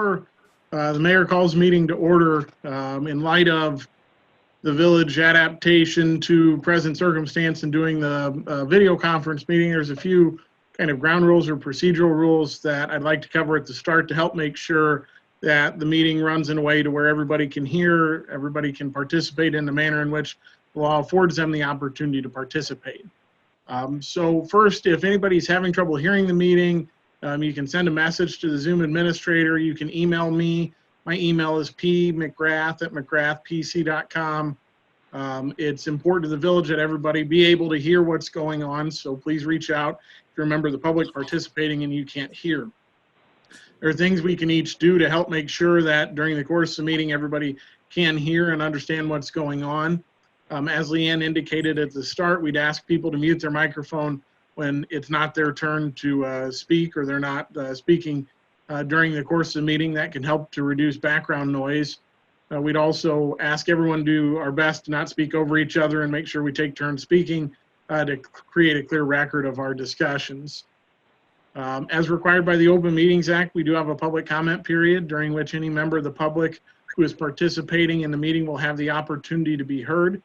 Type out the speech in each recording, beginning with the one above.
before the mayor calls the meeting to order, in light of the village adaptation to present circumstance and doing the video conference meeting, there's a few kind of ground rules or procedural rules that I'd like to cover at the start to help make sure that the meeting runs in a way to where everybody can hear, everybody can participate in the manner in which the law affords them the opportunity to participate. So first, if anybody's having trouble hearing the meeting, you can send a message to the Zoom administrator. You can email me. My email is pmcgrath@mcgrathpc.com. It's important to the village that everybody be able to hear what's going on, so please reach out if you're a member of the public participating and you can't hear. There are things we can each do to help make sure that during the course of the meeting everybody can hear and understand what's going on. As Leanne indicated at the start, we'd ask people to mute their microphone when it's not their turn to speak or they're not speaking during the course of the meeting. That can help to reduce background noise. We'd also ask everyone to do our best to not speak over each other and make sure we take turns speaking to create a clear record of our discussions. As required by the Open Meetings Act, we do have a public comment period during which any member of the public who is participating in the meeting will have the opportunity to be heard.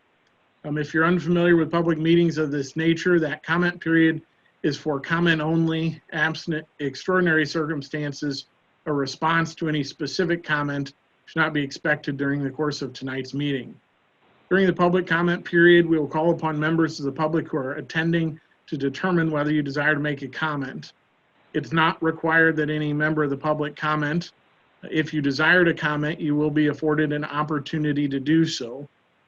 If you're unfamiliar with public meetings of this nature, that comment period is for comment only, absent extraordinary circumstances. A response to any specific comment should not be expected during the course of tonight's meeting. During the public comment period, we will call upon members of the public who are attending to determine whether you desire to make a comment. It's not required that any member of the public comment. If you desire to comment, you will be afforded an opportunity to do so.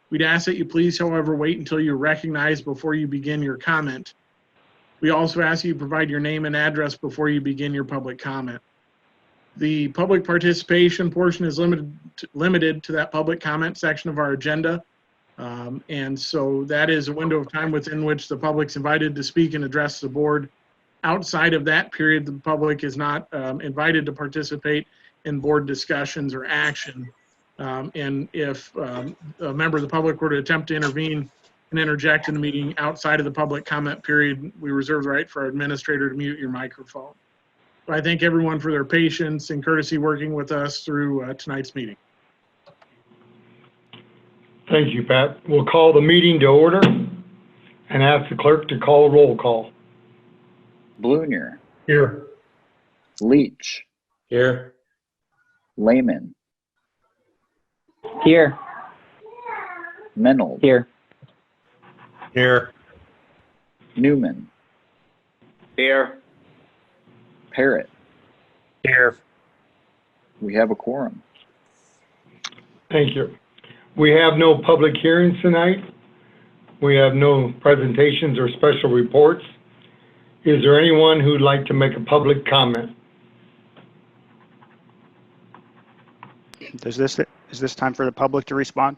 We'd ask that you please, however, wait until you're recognized before you begin your comment. We also ask you to provide your name and address before you begin your public comment. The public participation portion is limited to that public comment section of our agenda. And so that is a window of time within which the public's invited to speak and address the board. Outside of that period, the public is not invited to participate in board discussions or action. And if a member of the public were to attempt to intervene and interject in the meeting outside of the public comment period, we reserve the right for our administrator to mute your microphone. So I thank everyone for their patience and courtesy working with us through tonight's meeting. Thank you, Pat. We'll call the meeting to order and ask the clerk to call a roll call. Blunier. Here. Leach. Here. Lehman. Here. Menold. Here. Here. Newman. Here. Parrott. Here. We have a quorum. Thank you. We have no public hearings tonight. We have no presentations or special reports. Is there anyone who'd like to make a public comment? Is this time for the public to respond?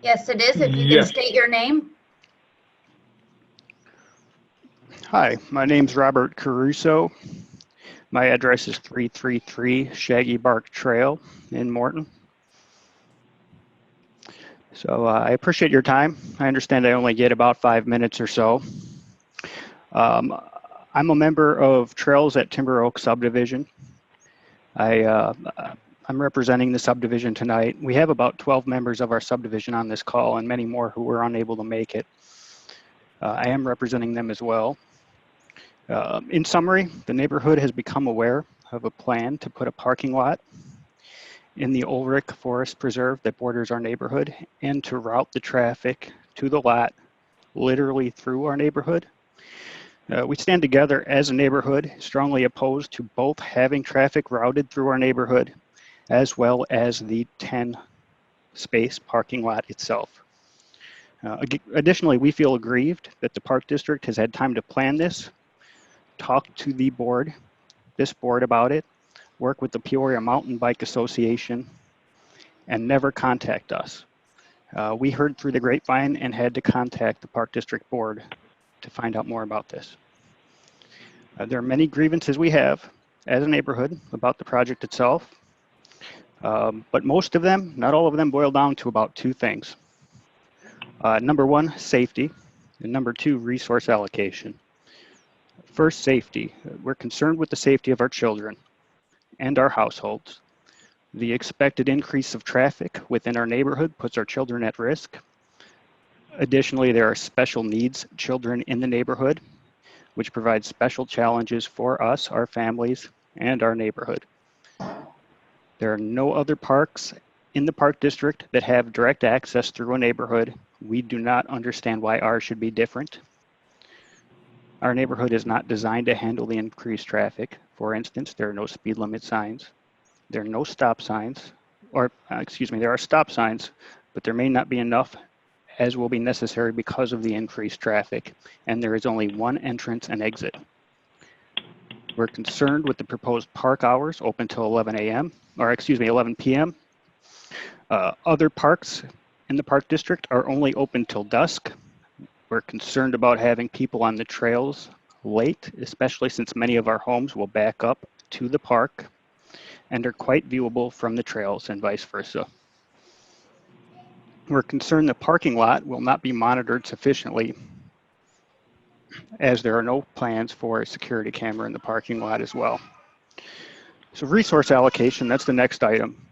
Yes, it is. If you Yes. can state your name. Hi, my name's Robert Caruso. My address is 333 Shaggy Bark Trail in Morton. So I appreciate your time. I understand I only get about 5 minutes or so. I'm a member of Trails at Timber Oak Subdivision. I'm representing the subdivision tonight. We have about 12 members of our subdivision on this call and many more who were unable to make it. I am representing them as well. In summary, the neighborhood has become aware of a plan to put a parking lot in the Ulrich Forest Preserve that borders our neighborhood and to route the traffic to the lot literally through our neighborhood. We stand together as a neighborhood, strongly opposed to both having traffic routed through our neighborhood as well as the 10-space parking lot itself. Additionally, we feel aggrieved that the Park District has had time to plan this, talk to the board, this board about it, work with the Peoria Mountain Bike Association, and never contact us. We heard through the grapevine and had to contact the Park District Board to find out more about this. There are many grievances we have as a neighborhood about the project itself, but most of them, not all of them, boil down to about two things. Number one, safety, and number two, resource allocation. First, safety. We're concerned with the safety of our children and our households. The expected increase of traffic within our neighborhood puts our children at risk. Additionally, there are special needs children in the neighborhood, which provides special challenges for us, our families, and our neighborhood. There are no other parks in the park district that have direct access through a neighborhood. We do not understand why ours should be different. Our neighborhood is not designed to handle the increased traffic. For instance, there are no speed limit signs. There are no stop signs, or there are stop signs, but there may not be enough as will be necessary because of the increased traffic, and there is only one entrance and exit. We're concerned with the proposed park hours open till 11 p.m. Other parks in the park district are only open till dusk. We're concerned about having people on the trails late, especially since many of our homes will back up to the park and are quite viewable from the trails and vice versa. We're concerned the parking lot will not be monitored sufficiently, as there are no plans for a security camera in the parking lot as well. So resource allocation, that's the next item.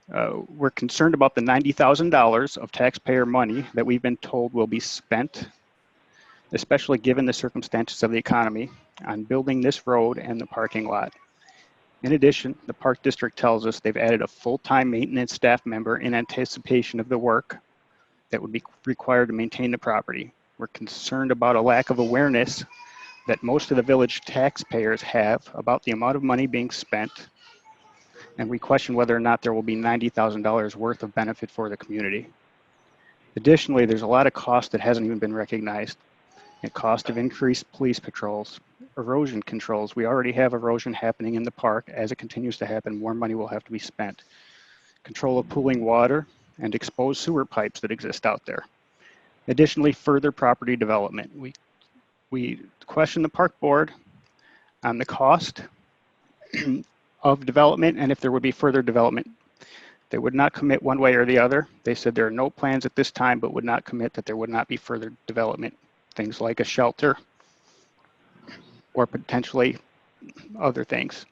We're concerned about the $90,000 of taxpayer money that we've been told will be spent, especially given the circumstances of the economy, on building this road and the parking lot. In addition, the park district tells us they've added a full-time maintenance staff member in anticipation of the work that would be required to maintain the property. We're concerned about a lack of awareness that most of the village taxpayers have about the amount of money being spent, and we question whether or not there will be $90,000 worth of benefit for the community. Additionally, there's a lot of cost that hasn't even been recognized. The cost of increased police patrols, erosion controls. We already have erosion happening in the park. As it continues to happen, more money will have to be spent. Control of pooling water and exposed sewer pipes that exist out there. Additionally, further property development. We question the park board on the cost of development and if there would be further development. They would not commit one way or the other. They said there are no plans at this time, but would not commit that there would not be further development. Things like a shelter or potentially other things.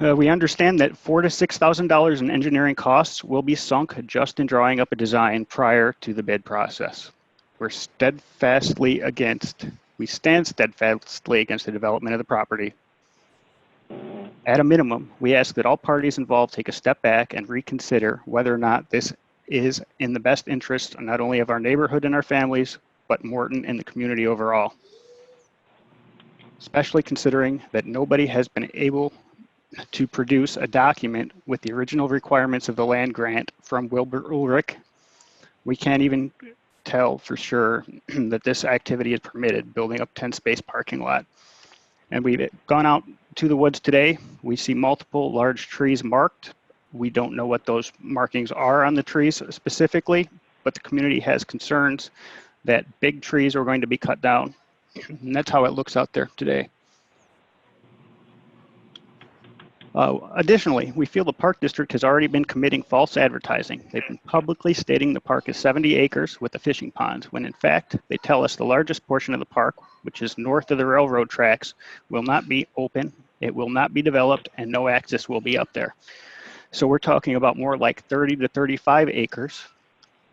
We understand that $4,000 to $6,000 in engineering costs will be sunk just in drawing up a design prior to the bid process. We stand steadfastly against the development of the property. At a minimum, we ask that all parties involved take a step back and reconsider whether or not this is in the best interest not only of our neighborhood and our families, but Morton and the community overall. Especially considering that nobody has been able to produce a document with the original requirements of the land grant from Wilbur Ulrich. We can't even tell for sure that this activity is permitted, building up 10-space parking lot. And we've gone out to the woods today. We see multiple large trees marked. We don't know what those markings are on the trees specifically, but the community has concerns that big trees are going to be cut down. And that's how it looks out there today. Additionally, we feel the park district has already been committing false advertising. They've been publicly stating the park is 70 acres with a fishing pond, when in fact, they tell us the largest portion of the park, which is north of the railroad tracks, will not be open, it will not be developed, and no access will be up there. So we're talking about more like 30 to 35 acres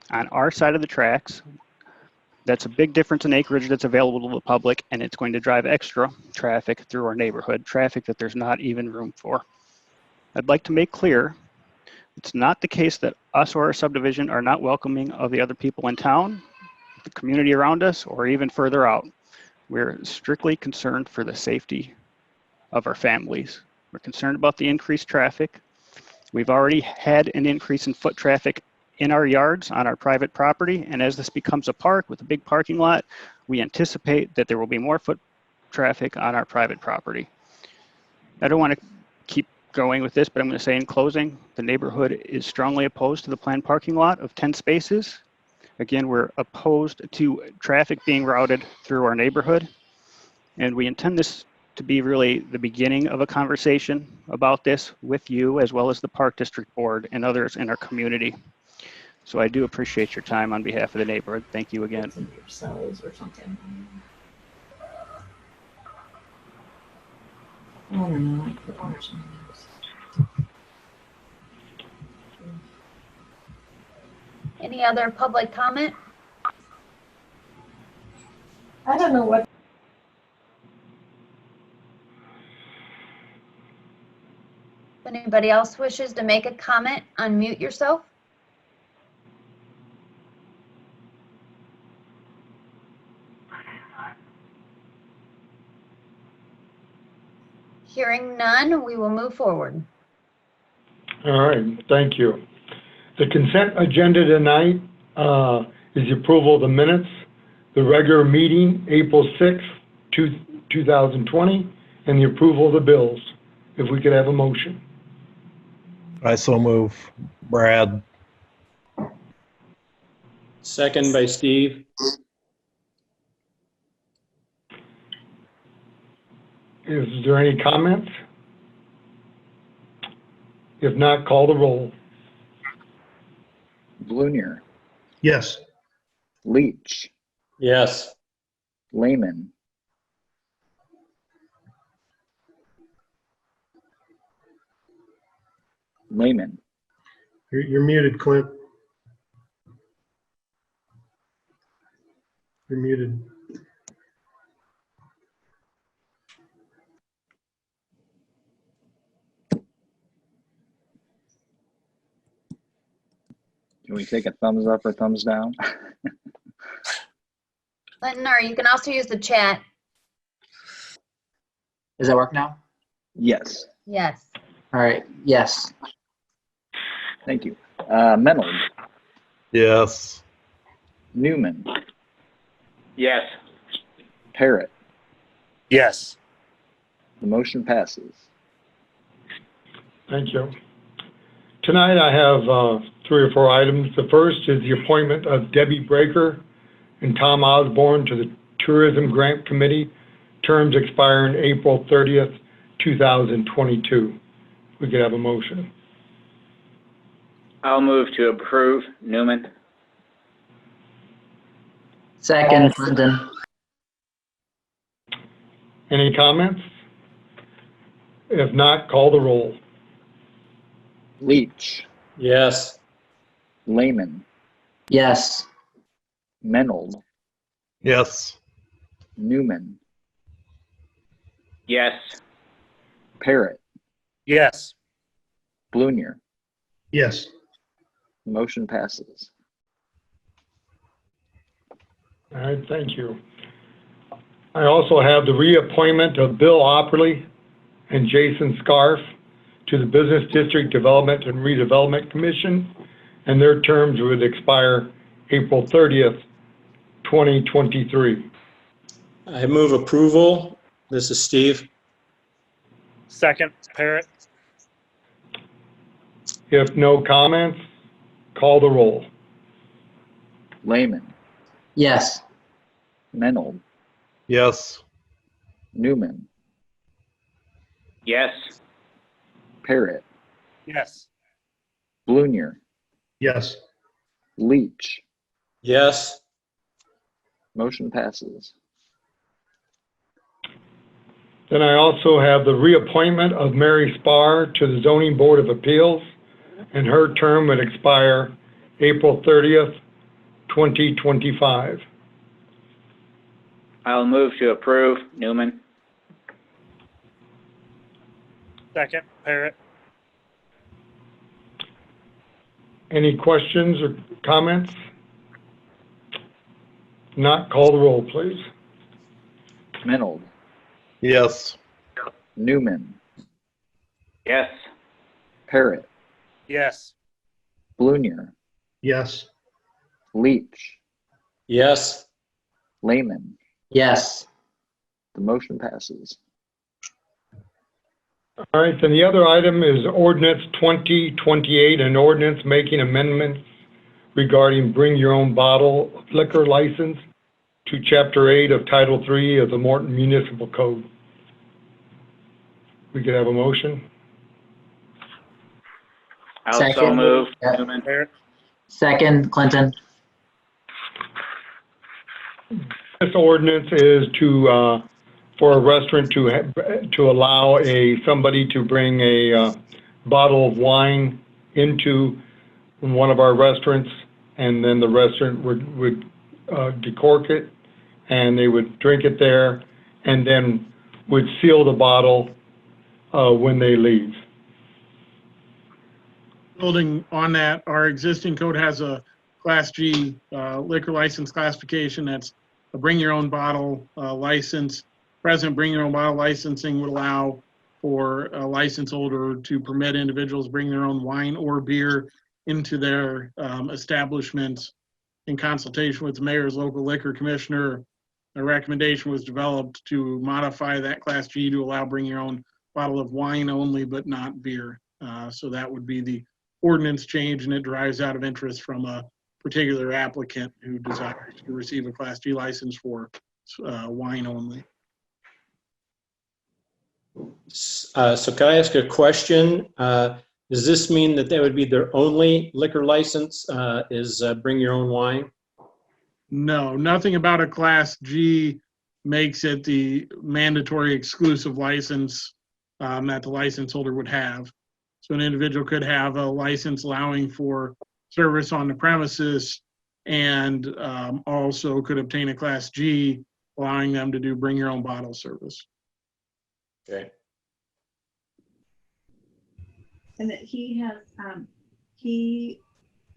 on our side of the tracks. That's a big difference in acreage that's available to the public, and it's going to drive extra traffic through our neighborhood, traffic that there's not even room for. I'd like to make clear, it's not the case that us or our subdivision are not welcoming of the other people in town, the community around us, or even further out. We're strictly concerned for the safety of our families. We're concerned about the increased traffic. We've already had an increase in foot traffic in our yards on our private property, and as this becomes a park with a big parking lot, we anticipate that there will be more foot traffic on our private property. I don't want to keep going with this, but I'm going to say in closing, the neighborhood is strongly opposed to the planned parking lot of 10 spaces. Again, we're opposed to traffic being routed through our neighborhood, and we intend this to be really the beginning of a conversation about this with you, as well as the Park District Board and others in our community. So I do appreciate your time on behalf of the neighborhood. Thank you again. Yourselves or something. I don't know. Any other public comment? I don't know what. If anybody else wishes to make a comment, unmute yourself. Hearing none, we will move forward. All right, thank you. The consent agenda tonight is the approval of the minutes, the regular meeting, April 6th, 2020, and the approval of the bills. If we could have a motion. I so move. Brad. Second by Steve. Is there any comments? If not, call the roll. Blunier, Yes. Leach, Yes. Lehman, Lehman, You're muted, Clint. You're muted. can we take a thumbs up or thumbs down? Clinton, or you can also use the chat. Does that work now? Yes, Yes. All right. Yes. thank you. Menold, Yes. Newman, Yes. Parrott, Yes. the motion passes. Thank you. Tonight I have 3 or 4 items. The first is the appointment of Debbie Breaker and Tom Osborne to the Tourism Grant Committee, terms expiring April 30th, 2022. We could have a motion. I'll move to approve. Newman. Second, Clinton. Any comments? If not, call the roll. Leach, Yes. Lehman, Yes. Menold, Yes. Newman, Yes. Parrott, Yes. Blunier, Yes. the motion passes. All right, thank you. I also have the reappointment of Bill Opperly and Jason Scarf to the Business District Development and Redevelopment Commission, and their terms would expire April 30th, 2023. I move approval. This is Steve. Second, Parrott. If no comments, call the roll. Lehman, Yes. Menold, Yes. Newman, Yes. Parrott, Yes. Blunier, Yes. Leach, Yes. motion passes. Then I also have the reappointment of Mary Spar to the Zoning Board of Appeals, and her term would expire April 30th, 2025. I'll move to approve. Newman. Second, Parrott. Any questions or comments? Not, call the roll, please. Menold, Yes. Newman, Yes. Parrott, Yes. Blunier, Yes. Leach, Yes. Lehman, Yes. the motion passes. All right, then the other item is ordinance 2028, an ordinance making amendments regarding bring your own bottle of liquor license to Chapter 8 of Title 3 of the Morton Municipal Code. We could have a motion. I'll so Second. move. Yeah. Newman. Parrott. Second, Clinton. This ordinance is to for a restaurant to allow somebody to bring a bottle of wine into one of our restaurants, and then the restaurant would decork it, and they would drink it there, and then would seal the bottle when they leave. Building on that, our existing code has a Class G liquor license classification. That's a bring your own bottle license. Present bring your own bottle licensing would allow for a license holder to permit individuals bring their own wine or beer into their establishments. In consultation with the mayor's local liquor commissioner, a recommendation was developed to modify that Class G to allow bring your own bottle of wine only, but not beer. So that would be the ordinance change, and it derives out of interest from a particular applicant who desires to receive a Class G license for wine only. So can I ask a question? Does this mean that would be their only liquor license, is bring your own wine? No, nothing about a Class G makes it the mandatory exclusive license that the license holder would have. So an individual could have a license allowing for service on the premises, and also could obtain a Class G allowing them to do bring your own bottle service. Okay. And that he has,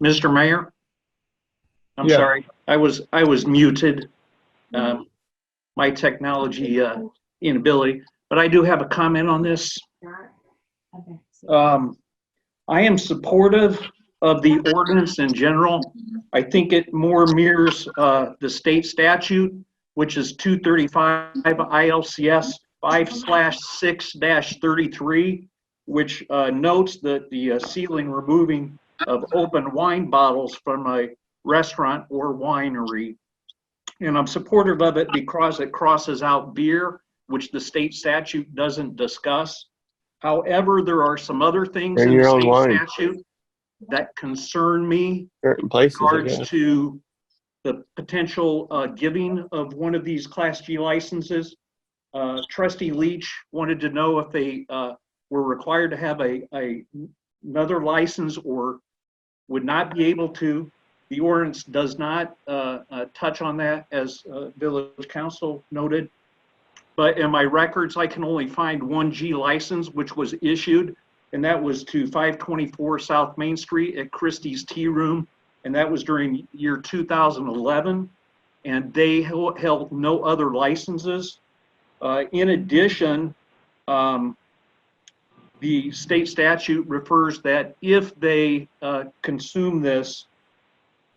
Mr. Mayor? I'm Yeah. sorry, I was muted. My technology inability, but I do have a comment on this. I am supportive of the ordinance in general. I think it more mirrors the state statute, which is 235 ILCS 5/6-33, which notes that the sealing, removing of open wine bottles from a restaurant or winery. And I'm supportive of it because it crosses out beer, which the state statute doesn't discuss. However, there are some other things in the state statute that concern me Certain places, in regards to the potential giving of one of these Class G licenses. Trustee Leach wanted to know if they were required to have another license or would not be able to. The ordinance does not touch on that, as Village Council noted. But in my records, I can only find one G license, which was issued, and that was to 524 South Main Street at Christie's Tea Room, and that was during year 2011, and they held no other licenses. In addition, the state statute refers that if they consume this,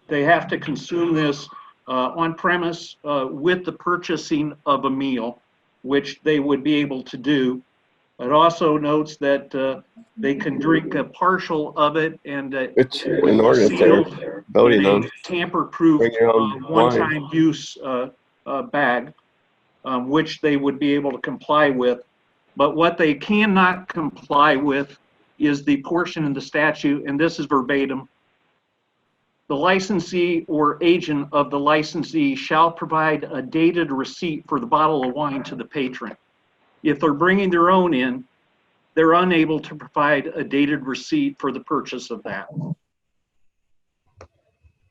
they have to consume this on premise with the purchasing of a meal, which they would be able to do. It also notes that they can drink a partial of it, and It's it would an be ordinance sealed there. Voting in on. a tamper-proof Bring your own one-time use bag, which they would be able to comply with. But what they cannot comply with is the portion in the statute, and this is verbatim: the licensee or agent of the licensee shall provide a dated receipt for the bottle of wine to the patron. If they're bringing their own in, they're unable to provide a dated receipt for the purchase of that.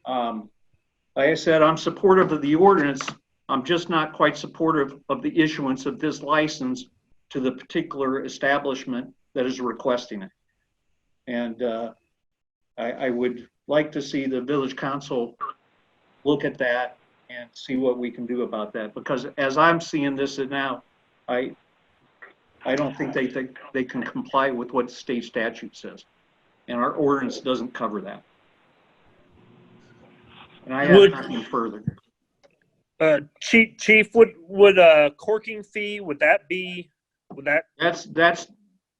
Like I said, I'm supportive of the ordinance. I'm just not quite supportive of the issuance of this license to the particular establishment that is requesting it. And I would like to see the village council look at that and see what we can do about that. Because as I'm seeing this now, I don't think they can comply with what the state statute says. And our ordinance doesn't cover that. And I have nothing further. Chief, would a corking fee, would that That's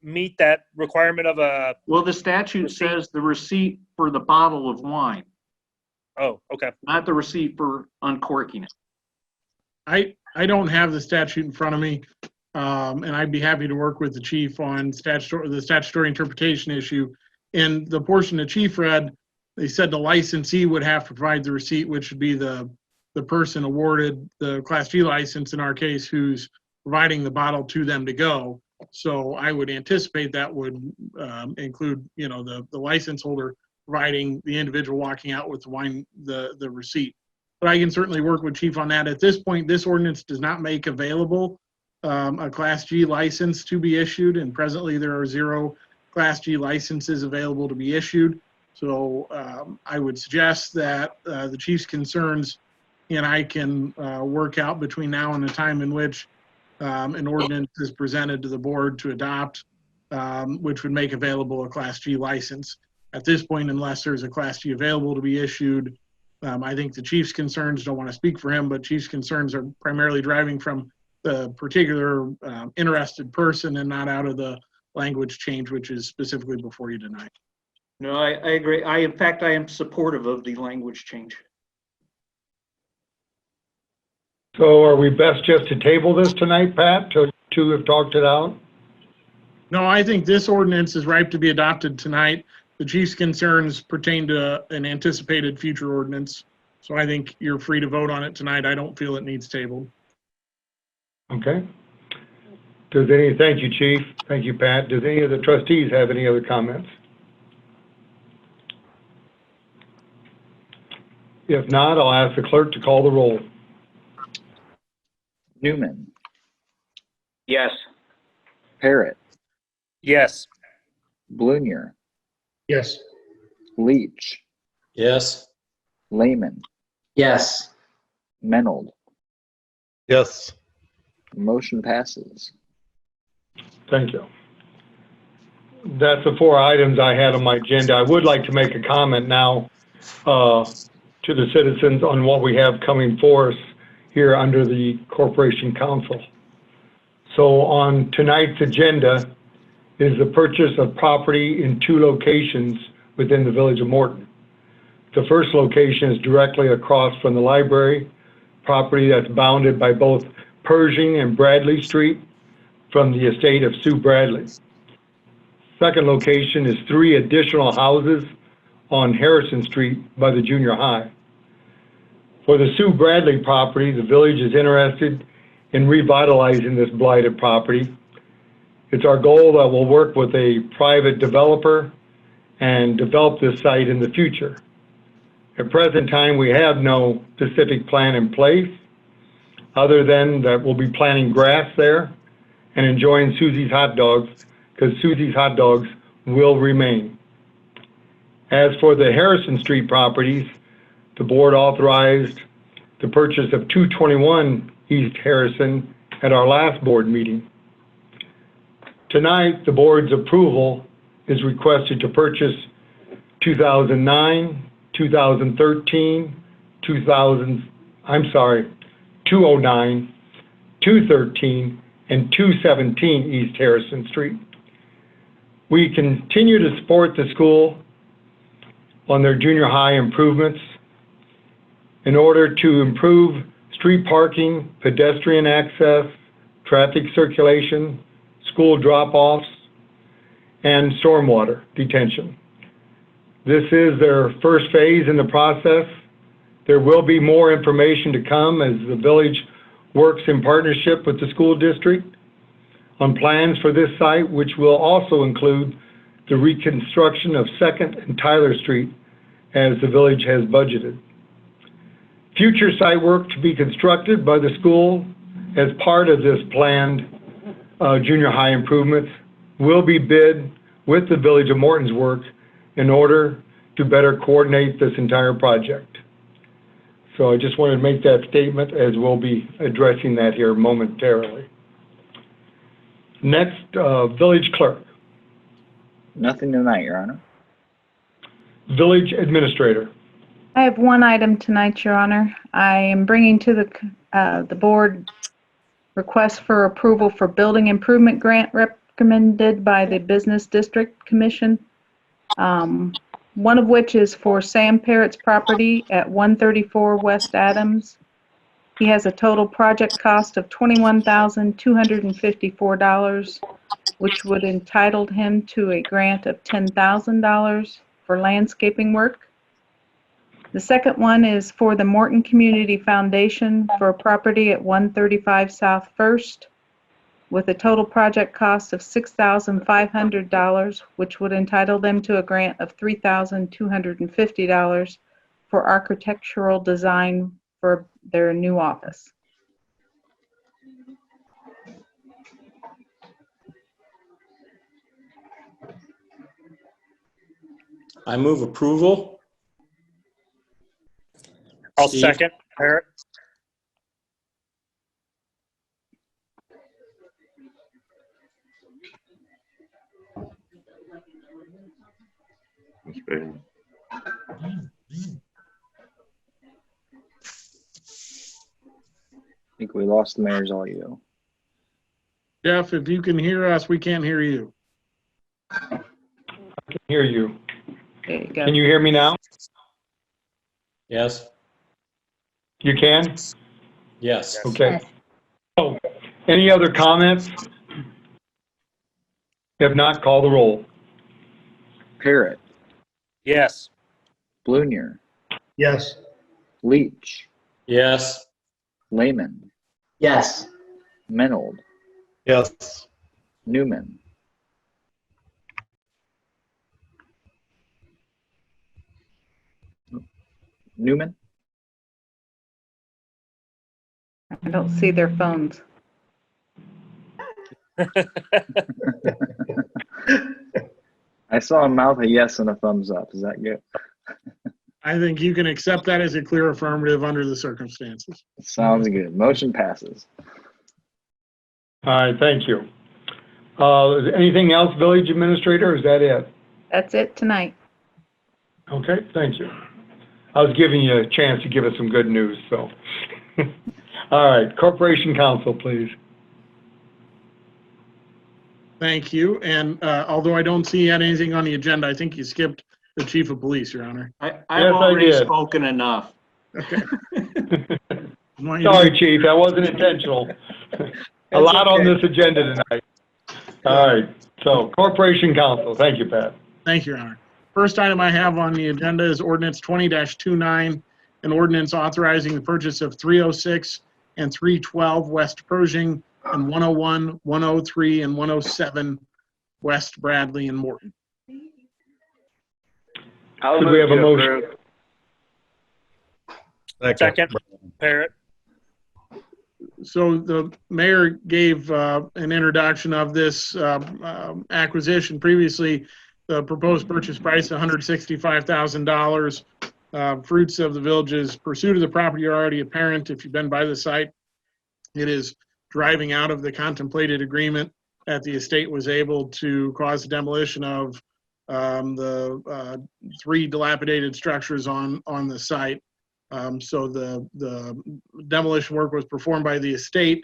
meet that requirement of a? well, the statute says the receipt for the bottle of wine, Oh, okay. not the receipt for uncorking it. I don't have the statute in front of me, and I'd be happy to work with the chief on the statutory interpretation issue. In the portion the chief read, they said the licensee would have to provide the receipt, which would be the person awarded the Class G license in our case, who's providing the bottle to them to go. So I would anticipate that would include, the license holder providing the individual walking out with the wine, the receipt. But I can certainly work with Chief on that. At this point, this ordinance does not make available a Class G license to be issued, and presently there are 0 Class G licenses available to be issued. So I would suggest that the Chief's concerns and I can work out between now and the time in which an ordinance is presented to the board to adopt, which would make available a Class G license. At this point, unless there's a Class G available to be issued, I think the Chief's concerns, don't want to speak for him, but Chief's concerns are primarily driving from the particular interested person and not out of the language change, which is specifically before you tonight. No, I agree. In fact, I am supportive of the language change. So are we best just to table this tonight, Pat, till two have talked it out? No, I think this ordinance is ripe to be adopted tonight. The Chief's concerns pertain to an anticipated future ordinance. So I think you're free to vote on it tonight. I don't feel it needs tabled. Okay. Thank you, Chief. Thank you, Pat. Does any of the trustees have any other comments? If not, I'll ask the clerk to call the roll. Newman, Yes. Parrott, Yes. Blunier, Yes. Leach, Yes. Lehman, Yes. Menold. Yes. Motion passes. Thank you. That's the 4 items I had on my agenda. I would like to make a comment now to the citizens on what we have coming for us here under the Corporation Council. So on tonight's agenda is the purchase of property in 2 locations within the village of Morton. The first location is directly across from the library, property that's bounded by both Pershing and Bradley Street from the estate of Sue Bradley. Second location is 3 additional houses on Harrison Street by the junior high. For the Sue Bradley property, the village is interested in revitalizing this blighted property. It's our goal that we'll work with a private developer and develop this site in the future. At present time, we have no specific plan in place, other than that we'll be planting grass there and enjoying Susie's hot dogs, because Susie's hot dogs will remain. As for the Harrison Street properties, the board authorized the purchase of 221 East Harrison at our last board meeting. Tonight, the board's approval is requested to purchase 2009, 2013, 209, 213, and 217 East Harrison Street. We continue to support the school on their junior high improvements in order to improve street parking, pedestrian access, traffic circulation, school drop-offs, and stormwater detention. This is their first phase in the process. There will be more information to come as the village works in partnership with the school district on plans for this site, which will also include the reconstruction of 2nd and Tyler Street as the village has budgeted. Future site work to be constructed by the school as part of this planned junior high improvements will be bid with the Village of Morton's work in order to better coordinate this entire project. So I just wanted to make that statement, as we'll be addressing that here momentarily. Next, Village Clerk. Nothing tonight, Your Honor. Village Administrator. I have one item tonight, Your Honor. I am bringing to the board request for approval for building improvement grant recommended by the Business District Commission. One of which is for Sam Parrott's property at 134 West Adams. He has a total project cost of $21,254, which would entitle him to a grant of $10,000 for landscaping work. The second one is for the Morton Community Foundation for a property at 135 South First with a total project cost of $6,500, which would entitle them to a grant of $3,250 for architectural design for their new office. I move approval. I'll Steve? second. Parrot. I think we lost the mayor's audio. Jeff, if you can hear us, we can't hear you. I can hear you. There you go. Can you hear me now? Yes. You can? Yes. Okay. Yes. Oh, any other comments? If not, call the roll. Parrot, Yes. Blunier, Yes. Leach, Yes. Lehman, Yes. Menold, Yes. Newman, Newman, I don't see their phones. I saw a mouth a yes and a thumbs up. Is that good? I think you can accept that as a clear affirmative under the circumstances. Sounds good. Motion passes. All right, thank you. Is there anything else, village administrator, or is that it? That's it tonight. Okay, thank you. I was giving you a chance to give us some good news, so. All right, Corporation Counsel, please. Thank you. And although I don't see you had anything on the agenda, I think you skipped the chief of police, Your Honor. I've Yes, I already did. spoken enough. Okay. I want you to- Sorry, chief, that wasn't intentional. A lot on this agenda tonight. All right, so Corporation Counsel, thank you, Pat. Thank you, Your Honor. First item I have on the agenda is ordinance 20-29, an ordinance authorizing the purchase of 306 and 312 West Pershing and 101, 103, and 107 West Bradley and Morton. Could we have a motion? Second. Parrot. So the mayor gave an introduction of this acquisition previously. The proposed purchase price, $165,000. Fruits of the village's pursuit of the property are already apparent. If you've been by the site, it is driving out of the contemplated agreement that the estate was able to cause the demolition of the 3 dilapidated structures on the site. So the demolition work was performed by the estate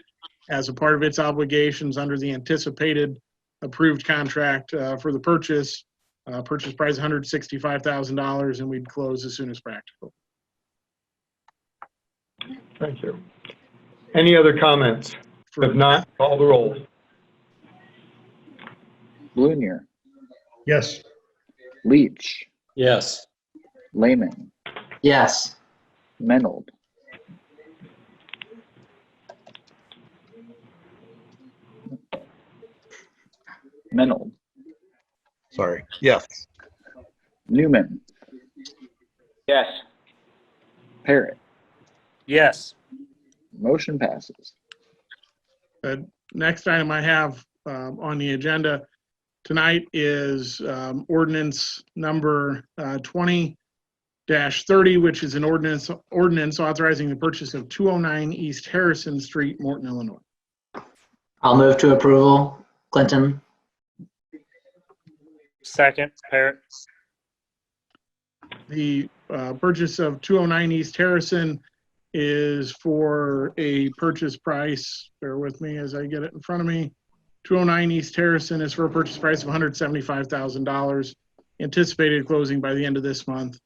as a part of its obligations under the anticipated approved contract for the purchase. Purchase price $165,000, and we'd close as soon as practical. Thank you. Any other comments? If not, call the roll. Blunier, Yes. Leach, Yes. Lehman, Yes. Menold, Sorry. Yes. Newman, Yes. Parrot. Yes. Motion passes. The next item I have on the agenda tonight is ordinance number 20-30, which is an ordinance authorizing the purchase of 209 East Harrison Street, Morton, Illinois. I'll move to approval. Clinton. Second. Parrot. The purchase of 209 East Harrison is for a purchase price, bear with me as I get it in front of me. 209 East Harrison is for a purchase price of $175,000. Anticipated closing by the end of this month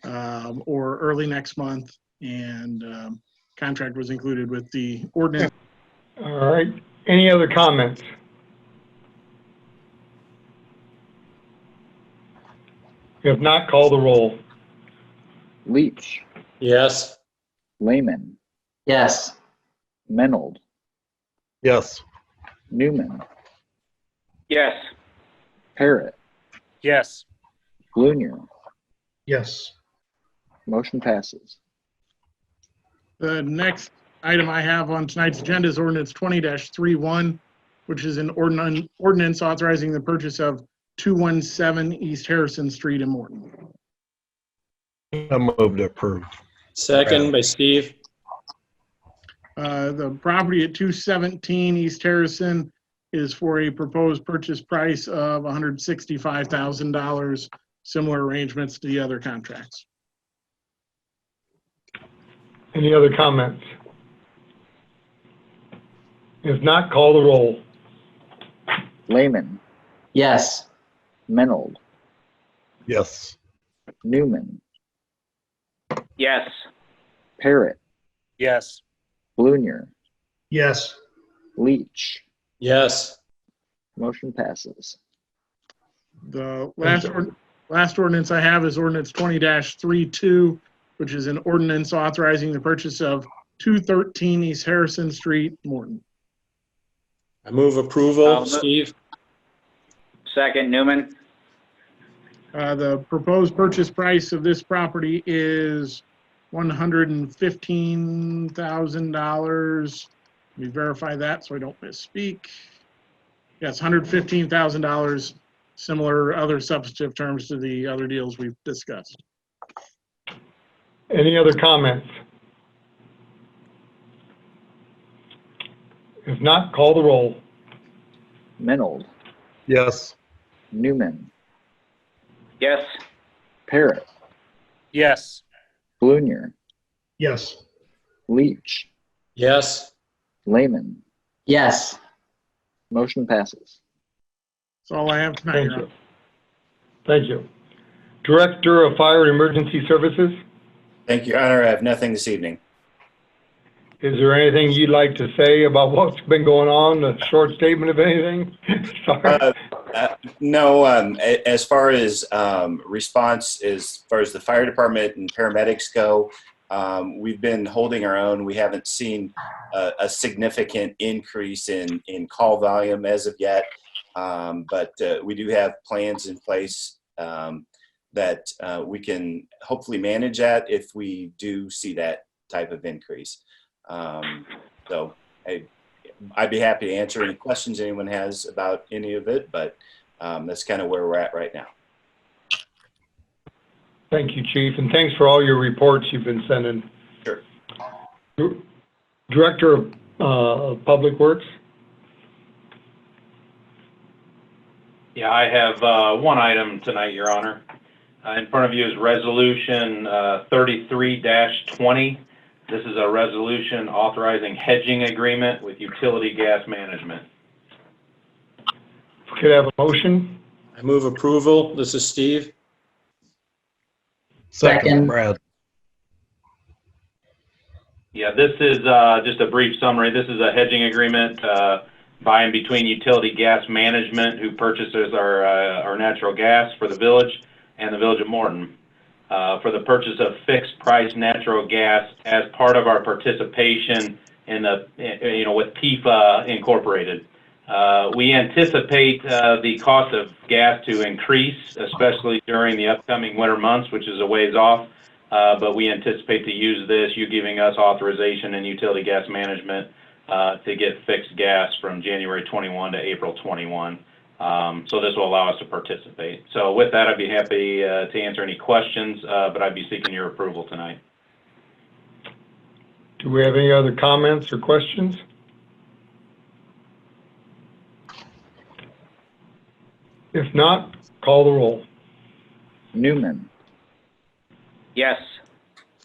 or early next month, and contract was included with the ordinance. All right, any other comments? If not, call the roll. Leach, Yes. Lehman, Yes. Menold, Yes. Newman, Yes. Parrot, Yes. Blunier. Yes. Motion passes. The next item I have on tonight's agenda is ordinance 20-31, which is an ordinance authorizing the purchase of 217 East Harrison Street in Morton. I move to approve. Second by Steve. The property at 217 East Harrison is for a proposed purchase price of $165,000, similar arrangements to the other contracts. Any other comments? If not, call the roll. Lehman, Yes. Menold, Yes. Newman, Yes. Parrot, Yes. Blunier, Yes. Leach. Yes. Motion passes. The last ordinance I have is ordinance 20-32, which is an ordinance authorizing the purchase of 213 East Harrison Street, Morton. I move approval. Steve? Second, Newman. The proposed purchase price of this property is $115,000. Let me verify that so I don't misspeak. Yes, $115,000, similar other substantive terms to the other deals we've discussed. Any other comments? If not, call the roll. Menold, Yes. Newman, Yes. Parrot, Yes. Blunier, Yes. Leach, Yes. Lehman. Yes. Motion passes. That's all I have tonight. Thank Your you. Thank you. Director of Fire and Emergency Services, Thank you, Your Honor. I have nothing this evening. is there anything you'd like to say about what's been going on? A short statement of anything? Sorry. No, as far as response, as far as the fire department and paramedics go, we've been holding our own. We haven't seen a significant increase in call volume as of yet, but we do have plans in place that we can hopefully manage that if we do see that type of increase. So I'd be happy to answer any questions anyone has about any of it, but that's kind of where we're at right now. Thank you, Chief, and thanks for all your reports you've been sending. Sure. Director of Public Works? Yeah, I have one item tonight, Your Honor. In front of you is Resolution 33-20. This is a resolution authorizing hedging agreement with utility gas management. Could I have a motion? I move approval. This is Steve. Second. Brad. Yeah, this is just a brief summary. This is a hedging agreement by and between utility gas management, who purchases our natural gas for the village, and the village of Morton, for the purchase of fixed price natural gas as part of our participation in the, with PIFA Incorporated. We anticipate the cost of gas to increase, especially during the upcoming winter months, which is a ways off. But we anticipate to use this, you giving us authorization in utility gas management to get fixed gas from January 21 to April 21. So this will allow us to participate. So with that, I'd be happy to answer any questions, but I'd be seeking your approval tonight. Do we have any other comments or questions? If not, call the roll. Newman, Yes.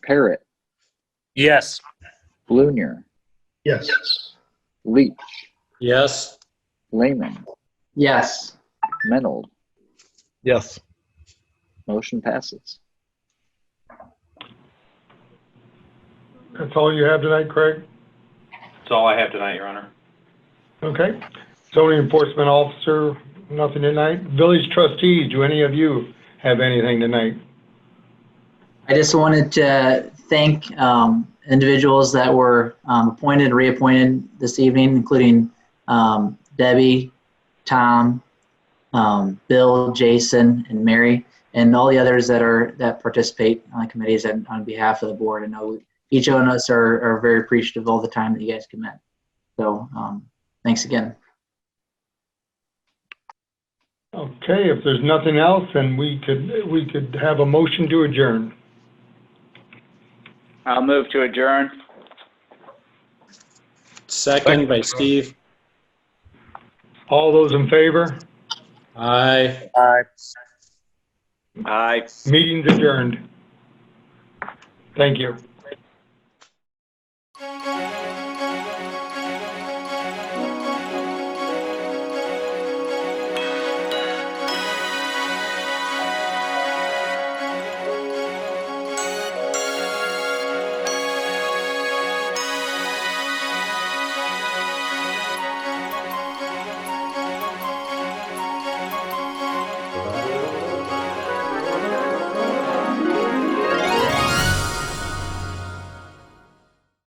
Parrot, Yes. Blunier, Yes. Leach, Yes. Lehman, Yes. Menold. Yes. Motion passes. That's all you have tonight, Craig? That's all I have tonight, Your Honor. Okay. Zoning Enforcement Officer, nothing tonight. Village Trustees, do any of you have anything tonight? I just wanted to thank individuals that were appointed and reappointed this evening, including Debbie, Tom, Bill, Jason, and Mary, and all the others that participate on the committees and on behalf of the board. I know each of us are very appreciative of all the time that you guys commit. So thanks again. Okay, if there's nothing else, then we could have a motion to adjourn. I'll move to adjourn. Second by Steve. All those in favor? Aye. Aye. Aye. Meeting's adjourned. Thank you.